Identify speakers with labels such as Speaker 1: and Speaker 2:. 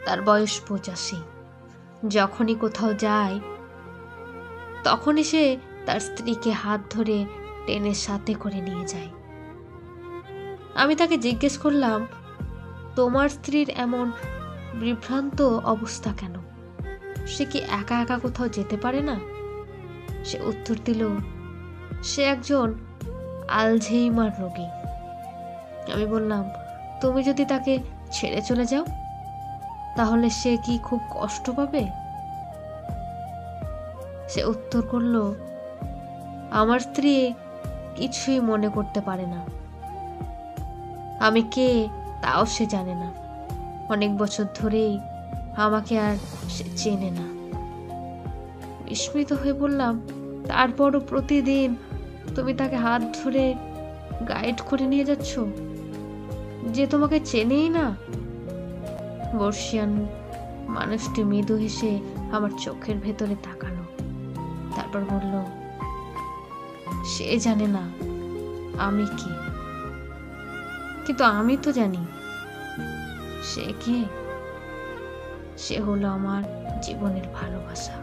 Speaker 1: তার বয়স 85। যখনই কোথাও যায় তখনই সে তার স্ত্রীকে হাত ধরে টেনে সাথে করে নিয়ে যায়। আমি তাকে জিজ্ঞেস করলাম, তোমার স্ত্রীর এমন বিভ্রান্ত অবস্থা কেন? সে কি একা একা কোথাও যেতে পারে না? সে উত্তর দিল, সে একজন আলঝেইমার রোগী। আমি বললাম, তুমি যদি তাকে ছেড়ে চলে যাও তাহলে সে কি খুব কষ্ট পাবে? সে উত্তর করল, আমার স্ত্রী কিছুই মনে করতে পারে না। আমি কে তাও সে জানে না। অনেক বছর ধরেই আমাকে আর সে চেনে না। বিস্মিত হয়ে বললাম, তারপরও প্রতিদিন তুমি তাকে হাত ধরে গাইড করে নিয়ে যাচ্ছ, যে তোমাকে চেনেই না? বর্ষিয়ান মানুষটি মৃদু হেসে আমার চোখের ভেতরে তাকালো, তারপর বলল, সে জানে না আমি কে, কিন্তু আমি তো জানি। সে কে? সে হলো আমার জীবনের ভালোবাসা।